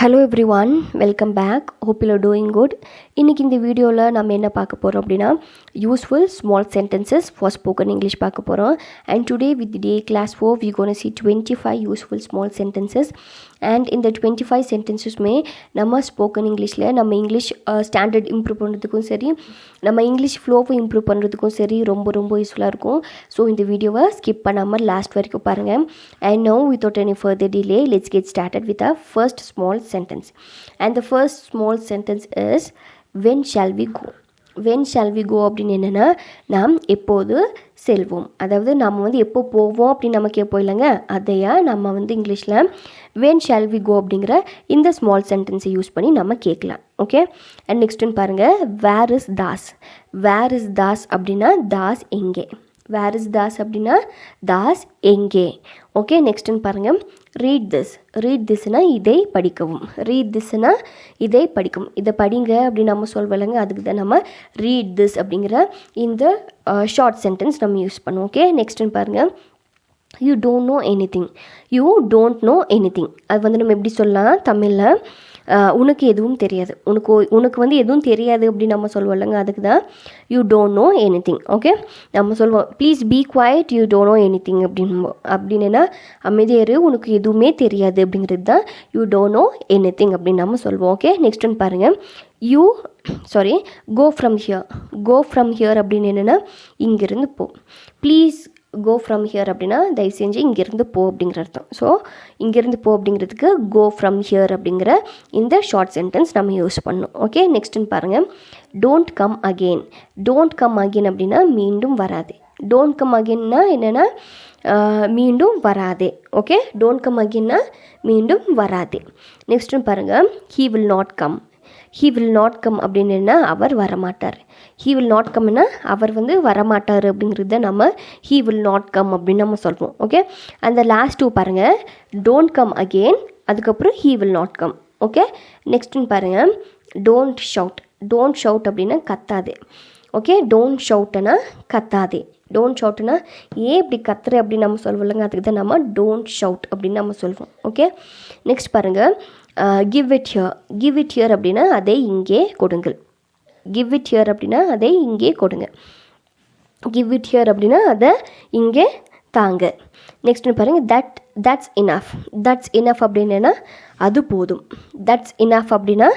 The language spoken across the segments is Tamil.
Hello everyone, welcome back. Hope you are doing good. இன்றைக்கி இந்த வீடியோவில் நம்ம என்ன பார்க்க போகிறோம் அப்படின்னா useful small sentences for spoken English பார்க்க போகிறோம். And today with day class 4 we gonna see 25 useful small sentences. அண்ட் இந்த 25 சென்டென்சஸுமே நம்ம ஸ்போக்கன் இங்கிலீஷில் நம்ம இங்கிலீஷ் ஸ்டாண்டர்ட் இம்ப்ரூவ் பண்ணுறதுக்கும் சரி, நம்ம இங்கிலீஷ் ஃப்ளோவை இம்ப்ரூவ் பண்ணுறதுக்கும் சரி ரொம்ப யூஸ்ஃபுல்லாக இருக்கும். ஸோ இந்த வீடியோவை ஸ்கிப் பண்ணாமல் லாஸ்ட் வரைக்கும் பாருங்கள். And no without any further delay, let's get started with our first small sentence. And the first small sentence is when shall we go. when shall we go அப்படின்னு என்னென்னா, நாம் எப்போது செல்வோம், அதாவது நம்ம எப்போ போவோம் அப்படின்னு நம்ம கேட்போம் இல்லைங்க, அதையா நம்ம இங்கிலீஷில் when shall we go அப்படிங்கிற இந்த ஸ்மால் சென்டென்ஸை யூஸ் பண்ணி நம்ம கேட்கலாம். ஓகே. அண்ட் நெக்ஸ்ட்டுன்னு பாருங்கள், where is Das. Where is Das அப்படின்னா தாஸ் எங்கே. வேர் இஸ் தாஸ் அப்படின்னா தாஸ் எங்கே. ஓகே. நெக்ஸ்ட்டுன்னு பாருங்கள், ரீட் திஸ். ரீட் திஸ்னா இதை படிக்கவும். ரீட் திஸ்னா இதை படிக்கும். இதை படிங்க அப்படின்னு நம்ம சொல்வலைங்க, அதுக்கு தான் நம்ம ரீட் திஸ் அப்படிங்கிற இந்த ஷார்ட் சென்டென்ஸ் நம்ம யூஸ் பண்ணுவோம். ஓகே. நெக்ஸ்ட்டுன்னு பாருங்கள், you don't know anything. You don't know anything அது நம்ம எப்படி சொல்லலாம் தமிழில், உனக்கு எதுவும் தெரியாது. உனக்கு எதுவும் தெரியாது அப்படின்னு நம்ம சொல்லுவோம் இல்லைங்க, அதுக்கு தான் you don't know anything. Okay. நம்ம சொல்லுவோம் please be quiet, you don't know anything அப்படின்னா அமைதியாரு, உனக்கு எதுவுமே தெரியாது அப்படிங்கிறது தான் யூ டோன்ட் நோ எனிதிங் அப்படின்னு நம்ம சொல்லுவோம். ஓகே. நெக்ஸ்ட் ஒன்று பாருங்கள், go from here. Go from here அப்படின்னு என்னென்னா இங்கேருந்து போ. ப்ளீஸ் கோ ஃப்ரம் ஹியர் அப்படின்னா தயவு செஞ்சு இங்கேருந்து போ அப்படிங்கிற அர்த்தம். ஸோ இங்கேருந்து போ அப்படிங்கிறதுக்கு கோ ஃப்ரம் ஹியர் அப்படிங்கிற இந்த ஷார்ட் சென்டென்ஸ் நம்ம யூஸ் பண்ணணும். ஓகே. நெக்ஸ்ட்டுன்னு பாருங்கள், don't come again. Don't come again அப்படின்னா மீண்டும் வராதே. டோன்ட் கம் அகெயின்னா என்னென்னா மீண்டும் வராதே. ஓகே. டோன்ட் கம் அகெயின்னா மீண்டும் வராதே. நெக்ஸ்ட்டுன்னு பாருங்கள், he will not come. He will not come அப்படின்னு என்ன, அவர் வரமாட்டார். ஹீ வில் நாட் கம்னா அவர் வரமாட்டார் அப்படிங்கிறத நம்ம ஹீ வில் நாட் கம் அப்படின்னு நம்ம சொல்லுவோம். ஓகே. அந்த லாஸ்ட் டூ பாருங்கள், டோன்ட் கம் அகெயின், அதுக்கப்புறம் he will not come. Okay. நெக்ஸ்ட்டுன்னு பாருங்கள், டோன்ட் ஷவுட். டோன்ட் ஷவுட் அப்படின்னா கத்தாதே. ஓகே. டோன்ட் ஷவுட்னா கத்தாதே. டோன்ட் ஷவுட்னா ஏன் இப்படி கத்துற அப்படின்னு நம்ம சொல்லுவோம் இல்லைங்க, அதுக்கு தான் நம்ம டோன்ட் ஷவுட் அப்படின்னு நம்ம சொல்லுவோம். ஓகே. நெக்ஸ்ட் பாருங்கள், give it here. Give it here அப்படின்னா அதை இங்கே கொடுங்கள். கிவ் இட் ஹியர் அப்படின்னா அதை இங்கே கொடுங்க. கிவ் இட் ஹியர் அப்படின்னா அதை இங்கே தாங்க. நெக்ஸ்ட்னு பாருங்கள், தட்ஸ் இனஃப். தட்ஸ் இனஃப் அப்படின்னா அது போதும். தட்ஸ் இனஃப் அப்படின்னா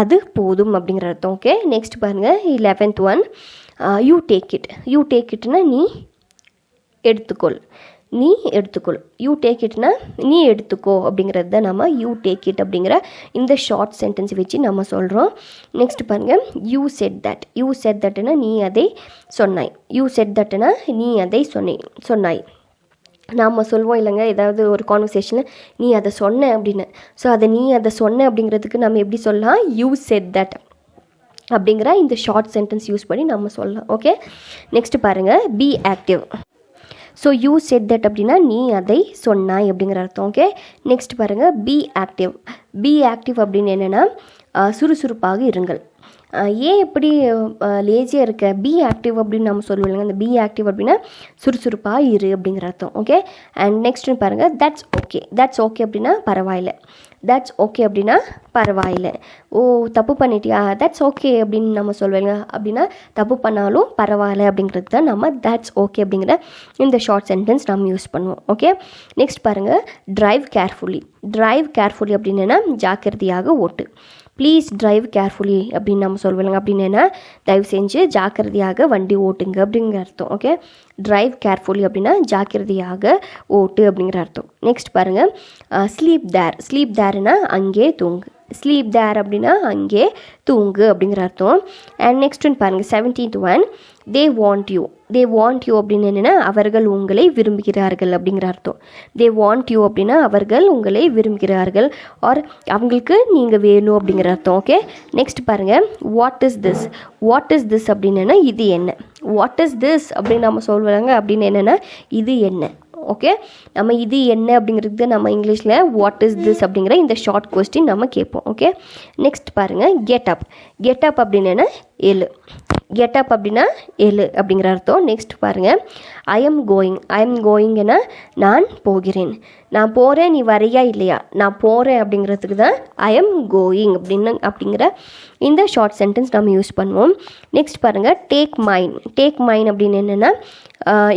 அது போதும் அப்படிங்கிற அர்த்தம். ஓகே. நெக்ஸ்ட் பாருங்கள், 11th one, you take it. You take இட்னா நீ எடுத்துக்கொள். நீ எடுத்துக்கொள். யூ டேக் இட்னா நீ எடுத்துக்கோ அப்படிங்கிறது தான் நம்ம யூ டேக் இட் அப்படிங்கிற இந்த ஷார்ட் சென்டென்ஸ் வச்சு நம்ம சொல்கிறோம். நெக்ஸ்ட் பாருங்கள், you said that. You said தட்னா நீ அதை சொன்னாய். யூ செட் தட்னா நீ அதை சொன்னாய். நாம் சொல்வோம் இல்லைங்க, ஏதாவது ஒரு கான்வர்சேஷனில் நீ அதை சொன்ன அப்படின்னு. ஸோ நீ அதை சொன்ன அப்படிங்கிறதுக்கு நம்ம எப்படி சொல்லலாம், யூ செட் தட் அப்படிங்கிற இந்த ஷார்ட் சென்டென்ஸ் யூஸ் பண்ணி நம்ம சொல்லலாம். ஓகே. நெக்ஸ்ட் பாருங்கள், be active. So you said that அப்படின்னா நீ அதை சொன்னாய் அப்படிங்கிற அர்த்தம். ஓகே. நெக்ஸ்ட் பாருங்கள், பி ஆக்டிவ். பி ஆக்டிவ் அப்படின்னு என்னென்னா சுறுசுறுப்பாக இருங்கள். ஏன் எப்படி லேசியாக இருக்க, பி ஆக்டிவ் அப்படின்னு நம்ம சொல்லுவோம் இல்லைங்க, அந்த பி ஆக்டிவ் அப்படின்னா சுறுசுறுப்பாக இரு அப்படிங்கிற அர்த்தம். ஓகே. அண்ட் நெக்ஸ்ட்னு பாருங்கள், தட்ஸ் ஓகே. தட்ஸ் ஓகே அப்படின்னா பரவாயில்ல. தட்ஸ் ஓகே அப்படின்னா பரவாயில்ல. ஓ தப்பு பண்ணிட்டியா, தட்ஸ் ஓகே அப்படின்னு நம்ம சொல்லுவேங்க. அப்படின்னா தப்பு பண்ணாலும் பரவாயில்ல அப்படிங்கிறது தான் நம்ம தட்ஸ் ஓகே அப்படிங்கிற இந்த ஷார்ட் சென்டென்ஸ் நம்ம யூஸ் பண்ணுவோம். ஓகே. நெக்ஸ்ட் பாருங்கள், டிரைவ் கேர்ஃபுல்லி. டிரைவ் கேர்ஃபுல்லி அப்படின்னா ஜாக்கிரதையாக ஓட்டு. ப்ளீஸ் டிரைவ் கேர்ஃபுல்லி அப்படின்னு நம்ம சொல்லுவாங்க. அப்படின்னா தயவு செஞ்சு ஜாக்கிரதையாக வண்டி ஓட்டுங்க அப்படிங்கிற அர்த்தம். ஓகே. டிரைவ் கேர்ஃபுல்லி அப்படின்னா ஜாக்கிரதையாக ஓட்டு அப்படிங்கிற அர்த்தம். நெக்ஸ்ட் பாருங்கள், ஸ்லீப் தேர். ஸ்லீப் தேர்னா அங்கே தூங்கு. ஸ்லீப் தேர் அப்படின்னா அங்கே தூங்கு அப்படிங்கிற அர்த்தம். அண்ட் நெக்ஸ்ட் ஒன் பாருங்கள், 17th one, they want you. They want you அப்படின்னு என்னென்னா அவர்கள் உங்களை விரும்புகிறார்கள் அப்படிங்கிற அர்த்தம். தே வாண்ட் யூ அப்படின்னா அவர்கள் உங்களை விரும்புகிறார்கள் ஆர் அவங்களுக்கு நீங்கள் வேணும் அப்படிங்கிற அர்த்தம். ஓகே. நெக்ஸ்ட் பாருங்கள், what is this. What is this அப்படின்னு இது என்ன. வாட் இஸ் திஸ் அப்படின்னு நம்ம சொல்லுவாங்க. அப்படின்னு என்னென்னா இது என்ன. ஓகே. நம்ம இது என்ன அப்படிங்கிறது நம்ம இங்கிலீஷில் வாட் இஸ் திஸ் அப்படிங்கிற இந்த ஷார்ட் கொஸ்டின் நம்ம கேட்போம். ஓகே. நெக்ஸ்ட் பாருங்கள், கெட் அப். கெட் அப் அப்படின்னு எழு. கெட் அப் அப்படின்னா எழு அப்படிங்கிற அர்த்தம். நெக்ஸ்ட் பாருங்கள், ஐ எம் கோயிங்கன்னா நான் போகிறேன். நான் போகிறேன், நீ வரையா இல்லையா, நான் போகிறேன் அப்படிங்கிறதுக்கு தான் ஐ எம் கோயிங் அப்படிங்கிற இந்த ஷார்ட் சென்டென்ஸ் நம்ம யூஸ் பண்ணுவோம். நெக்ஸ்ட் பாருங்கள், டேக் மைன் அப்படின்னு என்னென்னா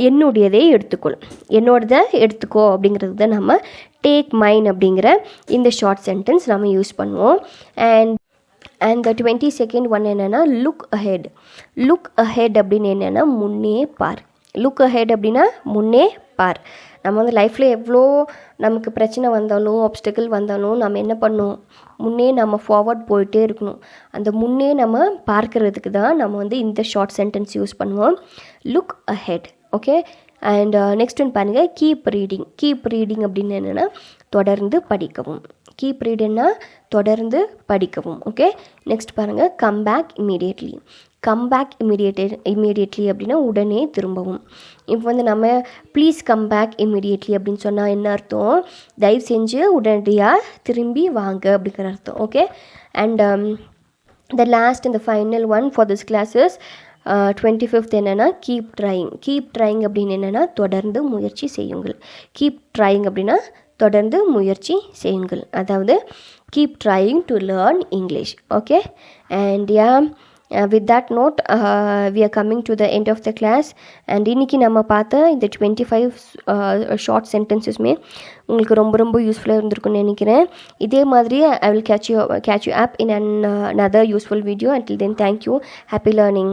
என்னுடையதே எடுத்துக்கொள், என்னோடதை எடுத்துக்கோ அப்படிங்கிறது தான் நம்ம டேக் மைன் அப்படிங்கிற இந்த ஷார்ட் சென்டென்ஸ் நம்ம யூஸ் பண்ணுவோம். அண்ட் the 22nd ஒன் என்னென்னா லுக் அஹெட் அப்படின்னு என்னென்னா முன்னே பார். லுக் அஹெட் அப்படின்னா முன்னே பார். நம்ம வந்து லைஃப்பில் எவ்வளோ நமக்கு பிரச்சனை வந்தாலும் ஆப்ஸ்டக்கிள் வந்தாலும் நம்ம என்ன பண்ணணும், முன்னே நம்ம ஃபார்வர்ட் போயிட்டே இருக்கணும். அந்த முன்னே நம்ம பார்க்கறதுக்கு தான் நம்ம வந்து இந்த ஷார்ட் சென்டென்ஸ் யூஸ் பண்ணுவோம், look ahead. Okay. And next one பாருங்கள், கீப் ரீடிங் அப்படின்னு என்னென்னா தொடர்ந்து படிக்கவும். கீப் ரீடிங்னா தொடர்ந்து படிக்கவும். ஓகே. நெக்ஸ்ட் பாருங்கள், கம் பேக் இமீடியட்லி அப்படின்னா உடனே திரும்பவும். இப்போ வந்து நம்ம ப்ளீஸ் கம் பேக் இமீடியட்லி அப்படின்னு சொன்னால் என்ன அர்த்தம், தயவு செஞ்சு உடனடியாக திரும்பி வாங்க அப்படிங்கிற அர்த்தம். Okay. And the last and the final one for this class is 25th என்னென்னா கீப் ட்ரைங் அப்படின்னு என்னென்னா தொடர்ந்து முயற்சி செய்யுங்கள். கீப் ட்ரைங் அப்படின்னா தொடர்ந்து முயற்சி செய்யுங்கள், அதாவது keep trying to learn English. Okay. And with that note we are coming to the end of the class. and இன்னைக்கு நம்ம பார்த்த இந்த 25 ஷார்ட் சென்டென்சஸ்மே உங்களுக்கு ரொம்ப யூஸ்ஃபுல்லாக இருந்திருக்குன்னு நினைக்கிறேன். இதே மாதிரி I will catch you up in another useful video. Until then, thank you. Happy learning.